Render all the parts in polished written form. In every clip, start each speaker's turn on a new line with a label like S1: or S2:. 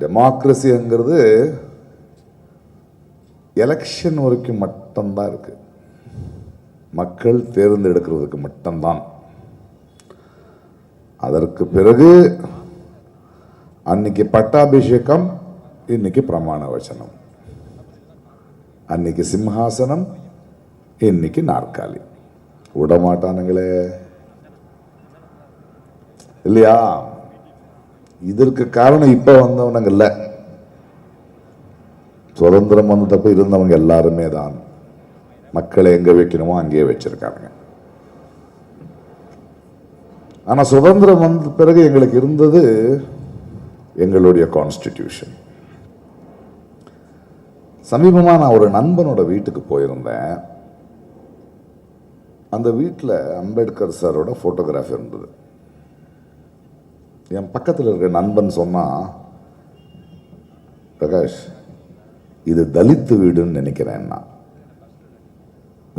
S1: டெமோக்ரஸிங்கிறது election வரைக்கும் மட்டும்தான் இருக்கு. மக்கள் தேர்ந்தெடுக்கிறதுக்கு மட்டும்தான். அதற்கு பிறகு அன்னைக்கு பட்டாபிஷேகம், இன்னைக்கு பிரமாண வச்சனம், அன்னைக்கு சிம்ஹாசனம், இன்னைக்கு நாற்காலி. விடமாட்டானுங்களே இல்லையா? இதற்கு காரணம் இப்ப வந்தவனுங்க இல்ல, சுதந்திரம் வந்தப்ப இருந்தவங்க எல்லாருமே தான். மக்களை எங்க வைக்கணுமோ அங்கேயே வச்சிருக்காங்க. ஆனா சுதந்திரம் வந்த பிறகு எங்களுக்கு இருந்தது எங்களுடைய கான்ஸ்டிடியூஷன். சமீபமா நான் ஒரு நண்பனோட வீட்டுக்கு போயிருந்தேன். அந்த வீட்டில் அம்பேத்கர் சாரோட போட்டோகிராஃபி இருந்தது. என் பக்கத்தில் இருக்கிற நண்பன் சொன்னா, பிரகாஷ் இது தலித்து வீடுன்னு நினைக்கிறேன்னா.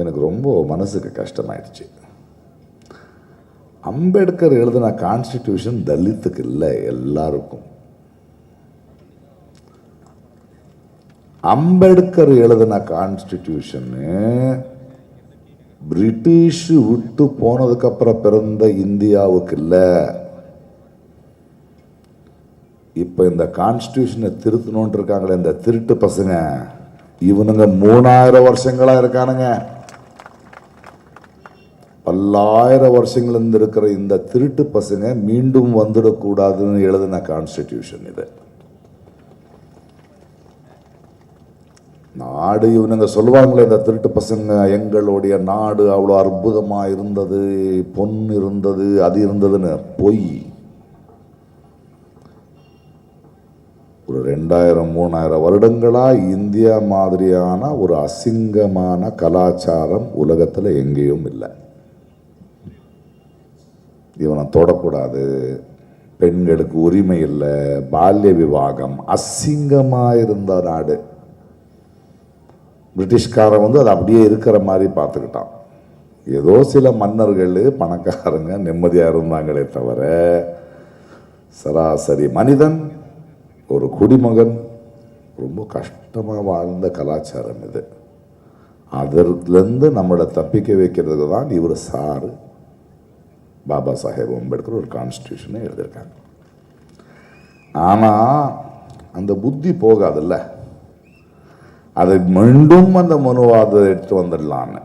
S1: எனக்கு ரொம்ப மனசுக்கு கஷ்டமாயிடுச்சு. அம்பேத்கர் எழுதின கான்ஸ்டிடியூஷன் தலித்துக்கு இல்லை, எல்லாருக்கும். அம்பேத்கர் எழுதின கான்ஸ்டிடியூஷன் பிரிட்டிஷ் விட்டு போனதுக்கு அப்புறம் பிறந்த இந்தியாவுக்கு இல்லை. இப்ப இந்த கான்ஸ்டிடியூஷனை திருத்தணும் இருக்காங்களே இந்த திருட்டு பசங்க, இவனுங்க 3000 வருஷங்களா இருக்கானுங்க. பல்லாயிரம் வருஷங்கள் இருந்து இருக்கிற இந்த திருட்டு பசங்க மீண்டும் வந்துடக்கூடாதுன்னு எழுதின கான்ஸ்டிடியூஷன் இது. நாடு இவனுங்க சொல்லுவாங்களே இந்த திருட்டு பசங்க, எங்களுடைய நாடு அவ்வளோ அற்புதமா இருந்தது, பொன் இருந்தது, அது இருந்ததுன்னு. பொய். ஒரு 2000-3000 வருடங்களா இந்தியா மாதிரியான ஒரு அசிங்கமான கலாச்சாரம் உலகத்தில் எங்கேயும் இல்லை. இவனை தொடக்கூடாது, பெண்களுக்கு உரிமை இல்லை, பால்ய விவாகம், அசிங்கமா இருந்த நாடு. பிரிட்டிஷ்காரன் அதை அப்படியே இருக்கிற மாதிரி பார்த்துக்கிட்டான். ஏதோ சில மன்னர்கள் பணக்காரங்க நிம்மதியா இருந்தாங்களே தவிர சராசரி மனிதன், ஒரு குடிமகன் ரொம்ப கஷ்டமா வாழ்ந்த கலாச்சாரம் இது. அதிலிருந்து நம்மளை தப்பிக்க வைக்கிறதுக்கு தான் இவர் சார் பாபா சாஹேப் அம்பேத்கர் ஒரு கான்ஸ்டிடியூஷனை எழுதியிருக்காங்க. ஆனா அந்த புத்தி போகாதுல்ல, அதை மீண்டும் அந்த மனுவாதை எடுத்து வந்துடலான்னு.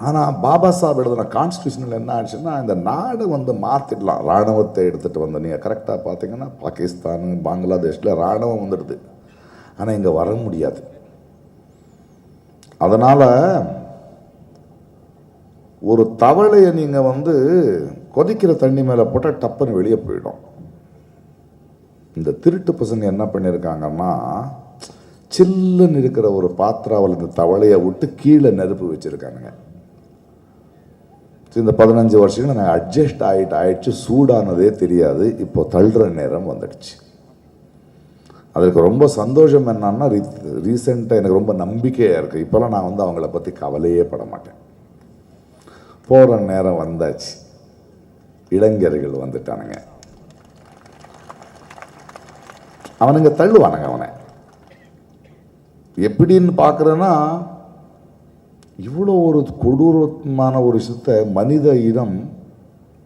S1: ஆனா பாபா சாஹேப் எழுதின கான்ஸ்டிடியூஷன்ல என்ன ஆச்சுன்னா, இந்த நாடு மாத்திடலாம். ராணுவத்தை எடுத்துட்டு வந்த, நீங்க கரெக்டா பாத்தீங்கன்னா பாகிஸ்தான், பங்களாதேஷ்ல ராணுவம் வந்துடுது. ஆனா இங்க வர முடியாது. அதனால ஒரு தவளையை நீங்க கொதிக்கிற தண்ணி மேல போட்டா டப்புன்னு வெளியே போயிடும். இந்த திருட்டு பசங்க என்ன பண்ணிருக்காங்கன்னா, சில்லுன்னு இருக்கிற ஒரு பாத்திராவில் இந்த தவளையை விட்டு கீழே நெருப்பு வச்சிருக்கானுங்க. இந்த 15 வருஷங்கள் நாங்கள் அட்ஜஸ்ட் ஆயிடுச்சு, சூடானதே தெரியாது. இப்போ தள்ளுற நேரம் வந்துடுச்சு. அதுக்கு ரொம்ப சந்தோஷம் என்னன்னா, ரீசெண்டாக எனக்கு ரொம்ப நம்பிக்கையாக இருக்குது. இப்போல்லாம் நான் அவங்கள பற்றி கவலையே பட மாட்டேன். போகிற நேரம் வந்தாச்சு. இளைஞர்கள் வந்துட்டானுங்க. அவனுங்க தள்ளுவானுங்க. அவனை எப்படின்னு பார்க்குறேன்னா, இவ்வளோ ஒரு கொடூரமான ஒரு விஷயத்தை மனித இனம்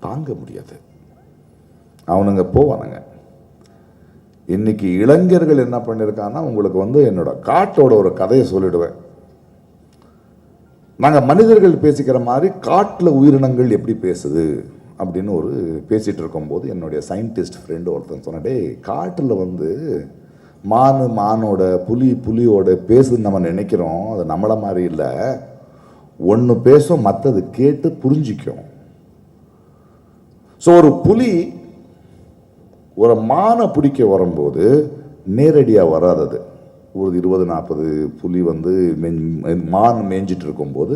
S1: தாங்க முடியாது. அவனுங்க போவானுங்க. இன்னைக்கு இளைஞர்கள் என்ன பண்ணியிருக்காங்கன்னா, உங்களுக்கு என்னோட காட்டோட ஒரு கதையை சொல்லிடுவேன். நாங்கள் மனிதர்கள் பேசிக்கிற மாதிரி காட்டில் உயிரினங்கள் எப்படி பேசுது அப்படின்னு பேசிகிட்டு இருக்கும்போது என்னுடைய சயின்டிஸ்ட் ஃப்ரெண்டு ஒருத்தன் சொன்னடே, காட்டில் மானோட புலியோட பேசுன்னு நம்ம நினைக்கிறோம். அது நம்மளை மாதிரி இல்லை. ஒன்று பேசும், மற்றது கேட்டு புரிஞ்சிக்கும். ஸோ ஒரு புலி ஒரு மானை பிடிக்க வரும்போது நேரடியாக வராதது. ஒரு 20-40 புலி மான் மேய்ஞ்சிட்டு இருக்கும்போது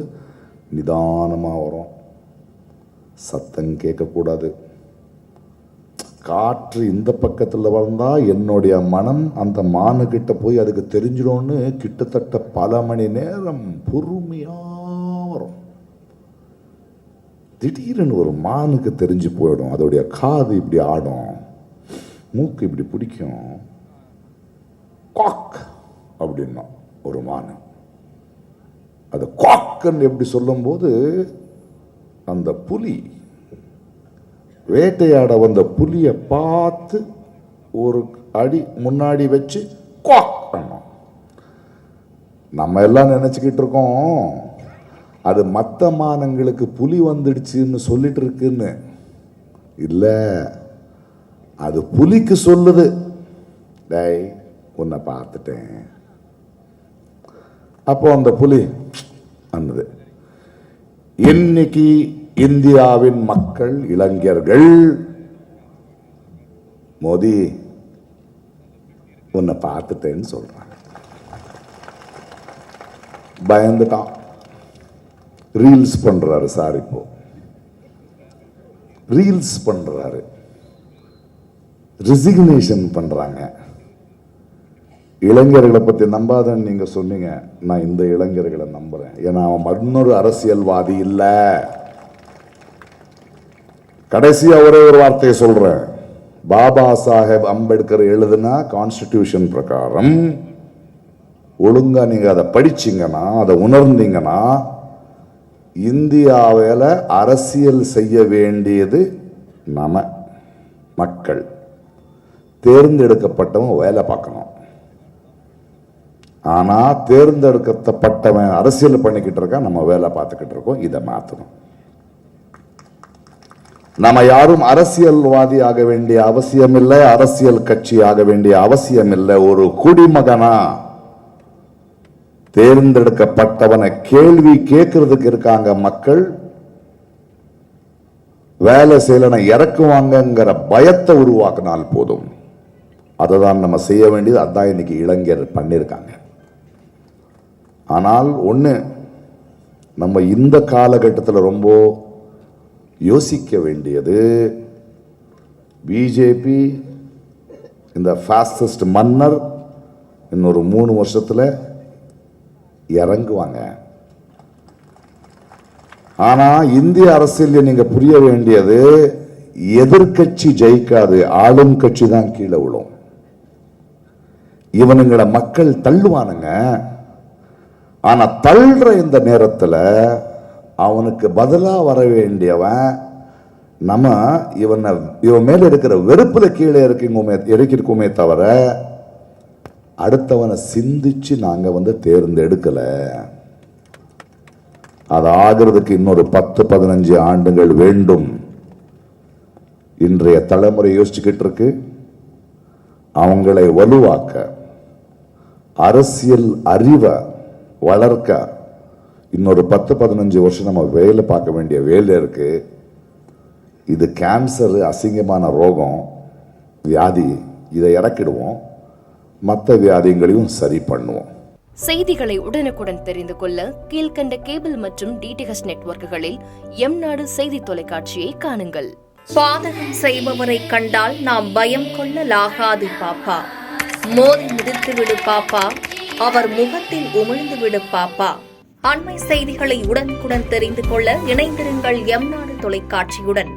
S1: நிதானமாக வரும். சத்தம் கேட்கக்கூடாது. காற்று இந்த பக்கத்தில் வந்தா என்னுடைய மனம் அந்த மானுக்கிட்ட போய் அதுக்கு தெரிஞ்சிடும்னு கிட்டத்தட்ட பல மணி நேரம் பொறுமையா வரும். திடீர்னு ஒரு மானுக்கு தெரிஞ்சு போயிடும். அதோடைய காது இப்படி ஆடும், மூக்கு இப்படி பிடிக்கும். காக் அப்படின்னா ஒரு மான். அது காக்குன்னு எப்படி சொல்லும்போது அந்த புலி வேட்டையாட வந்த புலியை பார்த்து ஒரு அடி முன்னாடி வச்சு காக் பண்ணோம். நம்ம எல்லாம் நினைச்சுக்கிட்டு இருக்கோம் அது மற்ற மானங்களுக்கு புலி வந்துடுச்சுன்னு சொல்லிட்டு இருக்குன்னு. இல்லை, அது புலிக்கு சொல்லுது, டேய் உன்னை பார்த்துட்டேன். அப்போ அந்த புலி அன்னது. இன்னைக்கு இந்தியாவின் மக்கள், இளைஞர்கள், மோடி உன்னை பார்த்துட்டேன்னு சொல்றாங்க. பயந்துட்டான். ரீல்ஸ் பண்றாரு சார். இப்போ ரீல்ஸ் பண்றாரு, ரெசிக்னேஷன் பண்றாங்க. இளைஞர்களை பத்தி நம்பாதன்னு நீங்க சொன்னீங்க. நான் இந்த இளைஞர்களை நம்புறேன். ஏன்னா அவன் இன்னொரு அரசியல்வாதி இல்ல. கடைசியா ஒரே ஒரு வார்த்தையை சொல்றேன். பாபா சாஹேப் அம்பேத்கர் எழுதின கான்ஸ்டிடியூஷன் பிரகாரம் ஒழுங்கா நீங்க அதை படிச்சீங்கன்னா, அதை உணர்ந்தீங்கன்னா, இந்தியாவில் அரசியல் செய்ய வேண்டியது நம்ம மக்கள். தேர்ந்தெடுக்கப்பட்டவன் வேலை பார்க்கணும். ஆனா தேர்ந்தெடுக்கப்பட்டவன் அரசியல் பண்ணிக்கிட்டு இருக்கான், நம்ம வேலை பார்த்துக்கிட்டு இருக்கோம். இதை மாற்றணும். நம்ம யாரும் அரசியல்வாதி ஆக வேண்டிய அவசியம் இல்லை, அரசியல் கட்சி ஆக வேண்டிய அவசியம் இல்லை. ஒரு குடிமகனா தேர்ந்தெடுக்கப்பட்டவனை கேள்வி கேட்கறதுக்கு இருக்காங்க மக்கள். வேலை செய்யலனா இறக்குவாங்கங்கிற பயத்தை உருவாக்கினால் போதும். அதை தான் நம்ம செய்ய வேண்டியது. அதான் இன்னைக்கு இளைஞர் பண்ணியிருக்காங்க. ஆனால் ஒன்று, நம்ம இந்த காலகட்டத்தில் ரொம்ப யோசிக்க வேண்டியது, பிஜேபி இந்த ஃபாசிஸ்ட் மன்னர் இன்னொரு 3 வருஷத்தில் இறங்குவாங்க. ஆனா இந்திய அரசியல் நீங்க புரிய வேண்டியது, எதிர்கட்சி ஜெயிக்காது, ஆளும் கட்சி தான் கீழே விழும். இவனுங்களை மக்கள் தள்ளுவானுங்க. ஆனா தள்ளுற இந்த நேரத்தில் அவனுக்கு பதிலா வர வேண்டியவன் நம்ம இவன் மேல இருக்கிற வெறுப்புல கீழே இறக்கிருக்குமே தவிர அடுத்தவனை சிந்திச்சு நாங்க தேர்ந்தெடுக்கல. அது ஆகிறதுக்கு இன்னொரு 10-15 ஆண்டுகள் வேண்டும். இன்றைய தலைமுறை யோசிச்சுக்கிட்டு இருக்கு. அவங்களை வலுவாக்க, அரசியல் அறிவை வளர்க்க இன்னொரு 10-15 வருஷம் நம்ம வேலை பார்க்க வேண்டிய வேலை இருக்கு. இது கேன்சர், அசிங்கமான ரோகம், வியாதி. இதை இறக்கிடுவோம், மற்ற வியாதிகளையும் சரி பண்ணுவோம்.
S2: செய்திகளை உடனுக்குடன் தெரிந்து கொள்ள கீழ்கண்ட கேபிள் மற்றும் டிடிஎச் நெட்வொர்க்குகளில் எம்நாடு செய்தி தொலைக்காட்சியை காணுங்கள்.
S3: பாதகம் செய்பவரை கண்டால் நாம் பயம் கொள்ளலாகாது பாப்பா. மோதி மிதித்து விடு பாப்பா, அவர் முகத்தில் உமிழ்ந்து விடு பாப்பா. அண்மை செய்திகளை உடனுக்குடன் தெரிந்து கொள்ள இணைந்திருங்கள் எம்நாடு தொலைக்காட்சியுடன்.